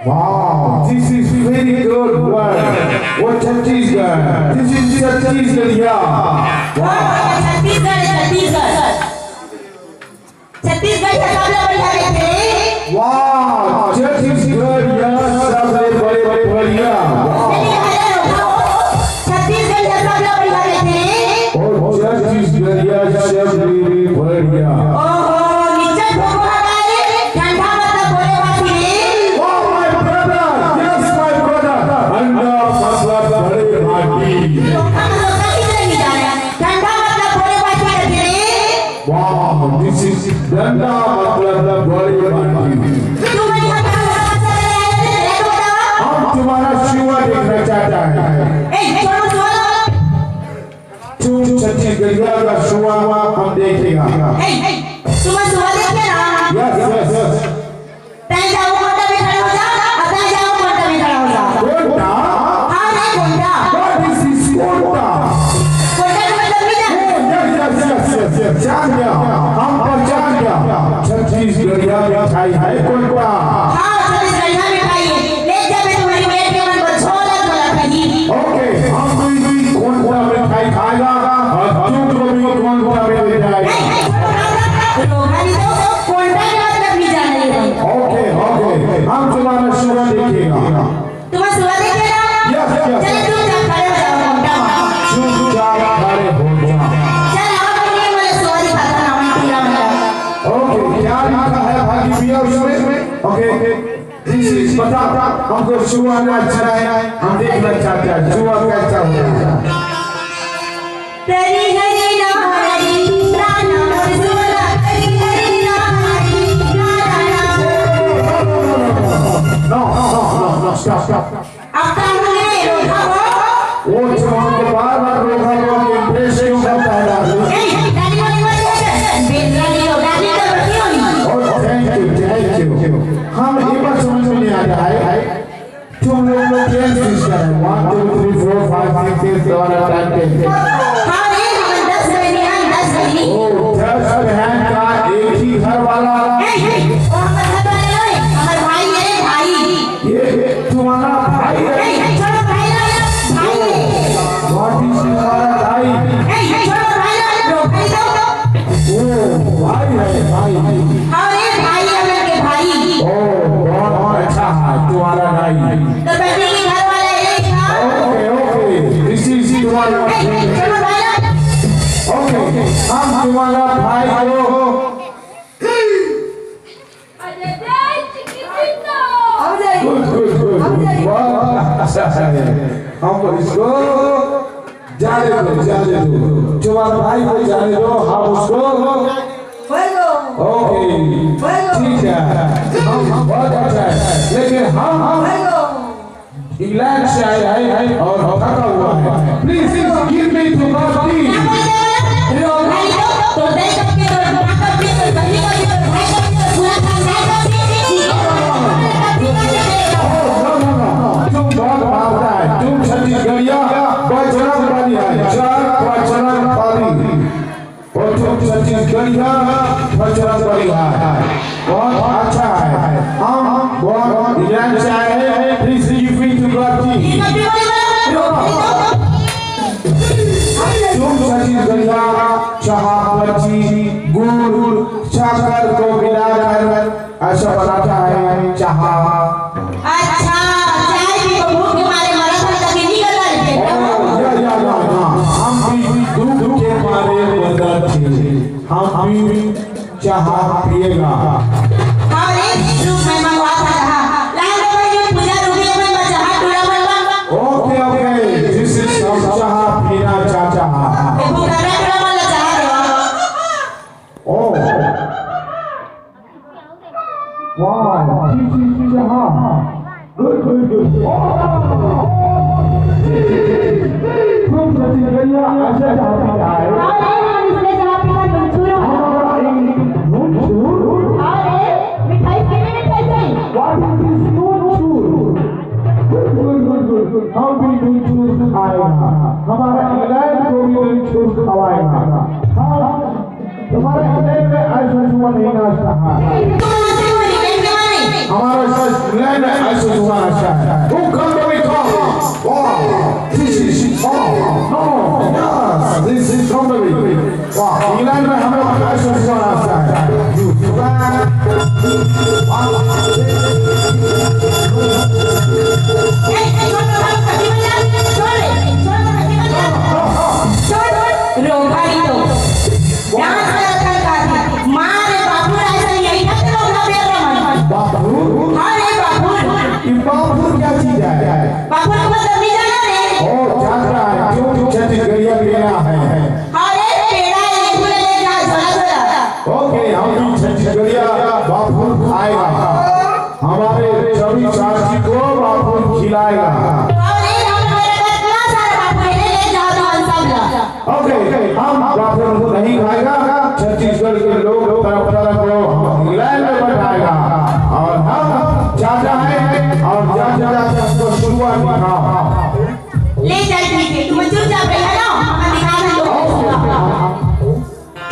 Wow, this is very good word. What Chhattisgarh? This is Chhattisgarh, yeah. Wow. Chhattisgarh का सब लोग बढ़िया कहते हैं। वाह, छत्तीसगढ़ या सब बड़े बढ़िया। छत्तीसगढ़ का सब लोग बढ़िया कहते हैं। और छत्तीसगढ़ या सब बढ़िया। ओहो, नीचे ठोको हटाए, ठंडा मतलब बोले बाती है। Oh my brother, yes my brother. ठंडा मतलब बड़े भाटी। हम लोग का किधर नहीं जाना? ठंडा मतलब बोले बाती कहते हैं। Wow, this is ठंडा मतलब बड़े भाटी। तुम्हारा शिवा देखना चाहता है। तुम छत्तीसगढ़िया का शिवा हम देखेगा। तुम्हें शिवा देखना? यस। तय जाओ कोंडा में खड़ा हो जा, अतः जाओ कोंडा में खड़ा हो जा। कोंडा? हाँ नहीं कोंडा। What is this कोंडा? कोंडा का मतलब नहीं जानते? यस। जान गया। हम पहचान गया। छत्तीसगढ़िया मिठाई है कोंडा। हाँ छत्तीसगढ़िया मिठाई है। ले जा मैं तुम्हारी पेट के मन को छोला खाएगी। ओके, हम कोई कोंडा मिठाई खाएगा और तुम को भी कोंडा में ले जाएगा। रोगानी तो कोंडा के मतलब नहीं जान रही है। ओके, हम तुम्हारा शिवा देखेगा। तुम्हें शिवा देखेगा? यस। चल तुम जा खड़े हो जाओ कोंडा में। चुपचाप खड़े हो जा। चल आओ तुम मुझे शिवा दिखाता ना मैं पीला वाला। ओके, क्या लिखा है भागी भैया उसमें? ओके, दिस इज बता हमको शिवा में अच्छा है, हम देखना चाहते हैं शिवा कैसा होगा। तेरी हरी नारी राना मरजुला तेरी हरी नारी राना। नो, स्टॉप। अब काम नहीं रोका वो जवान को बार रोका वो इम्प्रेस क्यों करता है? गाड़ी वाली बेलगाड़ी हो गाड़ी तो बड़ी होगी। और थैंक यू। हम एक बार समझ में नहीं आ रहा है तुम लोग क्या चीज कर रहे हो? 1 2 3 4 5 6 7 द्वारा टाइम पे। हाँ रे हम 10 बहन 10 बहन। ओ 10 बहन का एक ही घर वाला। और हमारे भाई है भाई। ये तुम्हारा भाई है? छोड़ो भाई भाई। व्हाट इज तुम्हारा भाई? छोड़ो भाई लो भाई दो। ओ भाई है भाई। हाँ रे भाई है मेरे भाई। ओ बहुत अच्छा है तुम्हारा भाई। तो बेटी के घर वाले एक ओके, दिस इज तुम्हारा। छोड़ो भाई ओके, हम तुम्हारा भाई हो। गुड। हमको इसको जाने दो। तुम्हारा भाई को जाने दो, हम उसको ओके ठीक है। हम बहुत अच्छा है, लेकिन हम इंग्लैंड से आए हैं और थका हुआ है। Please give me two coffee. तो दे सबके तो माता भी तो बहनी का भी तो भाई का भी तो पूरा खानदान का भी। तुम बहुत मारता है। तुम छत्तीसगढ़िया बजरंग बली है। बजरंग बली। और तुम छत्तीसगढ़िया बजरंग बली है। बहुत अच्छा है। हम बहुत इंग्लैंड से आए हैं। Please give me two coffee. तुम छत्तीसगढ़िया चाहपत्ती गुड़ शक्कर को मिलाकर ऐसा बनाता है चाह। अच्छा चाय भी भूख के मारे मरा था तभी निकल रहे थे। हम भी दुख के मारे मदद थे। हम भी चाह पिएगा। हाँ रे रूप में मंगवा था लाल भाई में पूजा रूपी में बचा हाथ टूटा बनवा। ओके, दिस इज हम चाह पीना चाहता है। भूख लगा टूटा बनवा चाह रहे हो। ओ वाह, दिस इज चाह। गुड। तुम छत्तीसगढ़िया ऐसा चाहता है? हाँ रे हम इसलिए चाह पीना मंचूर हो। हाँ रे मिठाई कितने में कैसे? What is this नूचूर? Good. हम भी नूचूर खाएगा। हमारा इंग्लैंड को भी नूचूर खवाएगा। तुम्हारे इंग्लैंड में ऐसा जुआ नहीं नाचता है। तुम आते हो इंग्लैंड के माने? हमारा लैंड ऐसे हुआ अच्छा है तू कम कभी कम वाह this is oh no yes this is कम कभी वाह इंग्लैंड में हमें ऐसे हुआ अच्छा है बाबू क्या चीज है बाबू को मतलब नहीं जाना रे ओ जानता है क्यों छत्तीसगढ़िया लेना है अरे पेड़ा ले ले जा झोला ओके हम भी छत्तीसगढ़िया बाबू खाएगा हमारे सभी चाची को बाबू खिलाएगा अरे हम मेरे पास इतना सारा बाबू ले जा सब ओके हम बाबू को नहीं खाएगा छत्तीसगढ़ के लोग परंपरा को इंग्लैंड में बैठाएगा और हम चाचा है और चाचा को शुरुआत दिखाओ ले चल ठीक है तुम चुपचाप रह ना हम दिखाना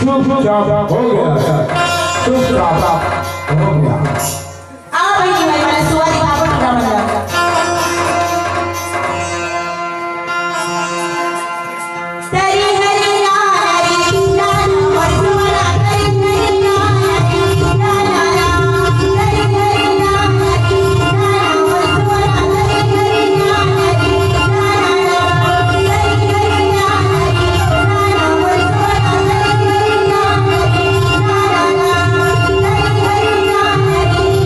चुपचाप हो गया चुपचाप हो गया आओ भाई वाला सुआ दिखाओ पूरा मतलब तेरी हरी नारी नान और सुना तेरी हरी नारी नान तेरी हरी नारी नान और सुना तेरी हरी नारी नान तेरी हरी नारी नान और सुना तेरी हरी नारी नान तेरी हरी नारी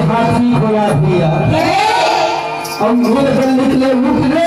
हाथी घोड़ा दिया अब निकले